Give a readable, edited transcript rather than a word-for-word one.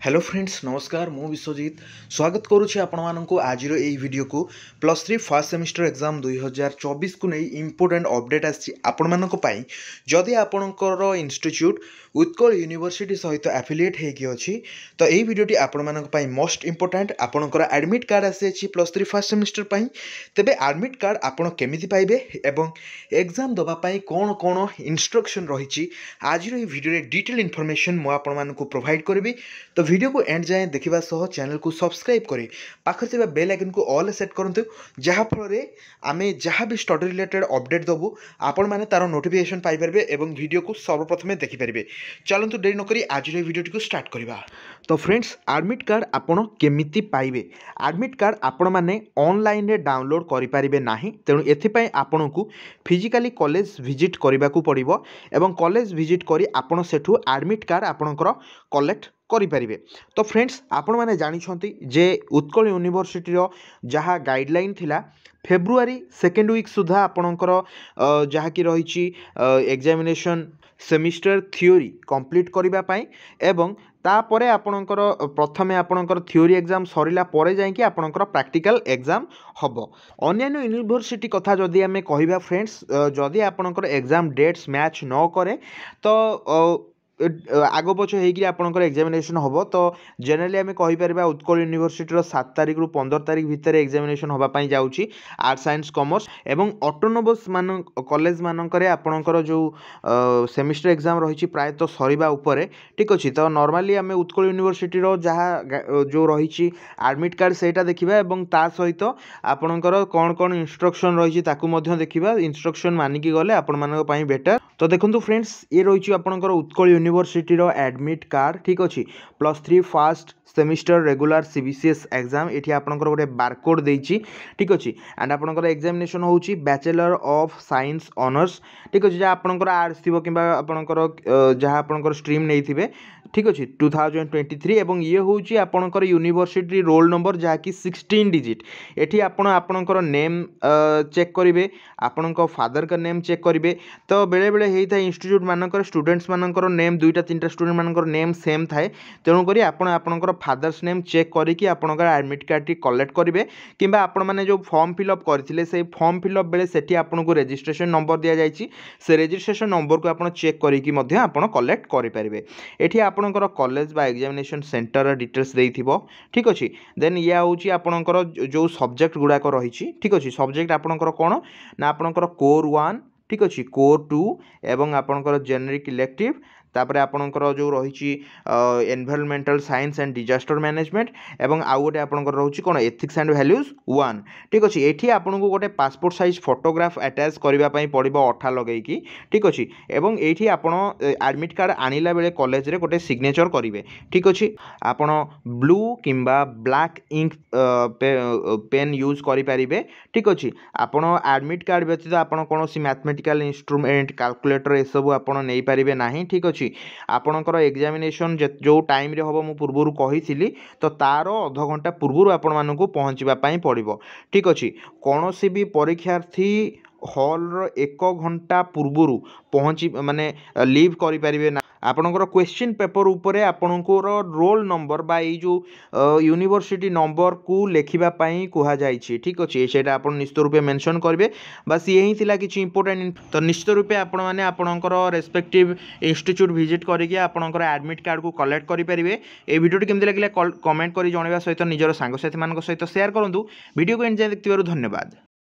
Hello friends नमस्कार मु विश्वजीत स्वागत करुच्ची आपण मानक आज यही वीडियो को +3 फर्स्ट सेमिस्टर एग्जाम 2024 को नहीं इंपोर्टेंट अपडेट आसी जदि आपणकर इंस्टीट्यूट उत्कल यूनिवर्सिटी सहित एफिलिएट होगी तो यही वीडियोटी आपण मानक मोस्ट इंपोर्टेंट आपणकर एडमिट कार्ड आसी +3 फर्स्ट सेमिस्टर तेबे एडमिट कार्ड आपण केमिति पाइबे एवं एग्जाम दवापाई कौन कौन इंस्ट्रक्शन रही आज वीडियो डिटेल इनफॉरमेशन मु आपण मानक प्रोवाइड करी। तो वीडियो को एंड जाए देखा सह चैनल को सब्सक्राइब करें पाखे बेल आइकन को ऑल सेट करूँ जहाँफल आम जहाँ भी स्टडी रिलेटेड अपडेट देवु आपण मैंने तार नोटिफिकेशन पाइपर एवं वीडियो को सर्वप्रथम देखिपारे। चलतु डेरी नक आज वीडियो को स्टार्ट करवा। तो फ्रेंड्स एडमिट कार्ड आपण केमिति पाइबे एडमिट कार्ड आपण मैंने ऑनलाइन रे डाउनलोड करें ना तेणु एथिपाई आपण को फिजिकली कॉलेज विजिट करने को पड़ो एवं कॉलेज विजिट करी आपण सेठू एडमिट कार्ड आपणकर कलेक्ट करें। तो फ्रेंड्स आपण मैंने जानी जे उत्कल यूनिवर्सिटी जहाँ गाइडलाइन थिला फेब्रुआरी सेकेंड वीक सुधा आपणकर जहाँ कि रही एग्जामिनेशन सेमिस्टर थ्योरी कंप्लीट करने एवं तापरे आपणकर प्रथमे आपणकर थ्योरी एग्जाम सरिला परे जाइए आपणकर प्रैक्टिकल एग्जाम हबो। अन्य यूनिवर्सिटी कथा जदि आमे कहिबा फ्रेंड्स जदि आपणकर एग्जाम डेट्स मैच न करे तो आग पछ होकर एग्जामिनेशन हम। तो जेनेराली आम कहीपर उत्कल यूनिवर्सिटी 7 तारिख रु 15 तारिख भितर एग्जामिनेशन होगापाई जाऊँगी आर्ट्स साइंस कॉमर्स एवं ऑटोनोमस मान कॉलेज मानक आपणकर जो सेमिस्टर एग्जाम रही प्रायतः सरीबा उपरे ठीक अच्छे। तो नॉर्मली आम उत्कल यूनिवर्सिटी जहाँ जो रही एडमिट कार्ड सेटा देखा ता सहित आपणकर कौन कौन इंस्ट्रक्शन रही देखा इंस्ट्रक्शन मानिकी गले आपण मानी बेटर। तो देखो फ्रेंड्स ये रही आपणकर उत्कल यूनिवर्सिटी एडमिट कार्ड ठीक अच्छे +3 first semester regular CBCS exam ये आपंकर गोटे बारकोड देती ठीक अच्छे एंड आपंकर एग्जामिनेशन होची बैचलर ऑफ साइंस ऑनर्स ठीक अच्छे जहाँ आपंकर आर्ट्स थी कि जहाँ आपंकर स्ट्रीम नहीं थे ठीक अच्छे 2023 एवं ये हूँ आपंकर यूनिवर्सिटी रोल नंबर जहाँकि 16 डिजिट एटी आपणकर नेम चेक करेंगे आपण फादर का नेम चेक करेंगे। तो बेले बेले होता है इंस्टीट्यूट मानकर स्टूडेंट्स मानकर नेम 2-3टा स्टूडेंट मानकर नेम सेम थाए तेणुक आपणकर फादर्स नेम चेक करके आपणकर एडमिट कार्ड टी कलेक्ट करेंगे कि आपण मैंने जो फॉर्म फिलअप करते से फॉर्म फिलअप बेले सेठी आपको रजिस्ट्रेशन नंबर दि जाइए से रजिस्ट्रेशन नंबर को आप चेक करके आप कलेक्ट करेंगे। ये आपणकर कॉलेज बा एग्जामिनेशन सेंटर डिटेल्स देइथिबो ठीक अच्छे। देन या हूँ आपणकर जो सब्जेक्ट गुड़ाक रही ठीक अच्छे सब्जेक्ट आपणकर कौन ना आपणकर कोर 1 ठीक अच्छे कोर 2 एवं आपणकर जेनेरिक इलेक्टिव तापर आपणकर जो रही environmental science and disaster management एवं आउ गोटे आपणकर रही कौन एथिक्स एंड वैल्यूज 1 ठीक अच्छे। ये आपको गोटे पासपोर्ट साइज फोटोग्राफ अटैच करने पड़ो अठा लगेगी ठीक अच्छे एवं ये आप एडमिट कार्ड आणला बेले कॉलेज रे गोटे सिग्नेचर करेंगे ठीक अच्छे। आपड़ ब्लू किंबा ब्लैक इंक पेन यूज करें ठीक अच्छे। आपड़ एडमिट कार्ड व्यतीत आप कौन मैथमेटिकल इंस्ट्रूमेंट कैलकुलेटर ये सब आप नहीं पारे ना ठीक अच्छे। आपणकर एग्जामिनेशन जो टाइम रे हम पूर्व कही तो तार अध घंटा पूर्व आपण मानक पहुँचापी पड़ो ठीक अच्छे। कौन सी भी परीक्षार्थी हॉल 1 घंटा पूर्व पहुँची माने लीव करें ना आपणकर क्वेश्चन पेपर उपरे आपणकर रोल नंबर बा जो यूनिवर्सिटी नंबर को लिखापी कहुई ठीक अच्छे से आप निश्चित रूपे मेंशन करेंगे। बस यही थिला कि इंपोर्टेंट तो निश्चित रूपे आपण मैंने आपणकर रेस्पेक्टिव इंस्टीट्यूट विजिट करके आपणकर एडमिट कार्ड को कलेक्ट करेंगे। ये वीडियो केमती लगे कमेंट कर जनवा सहित निजर सांगसाथी मान सहित शेयर करूँ। वीडियो को एंड जाए देखिबारु धन्यवाद।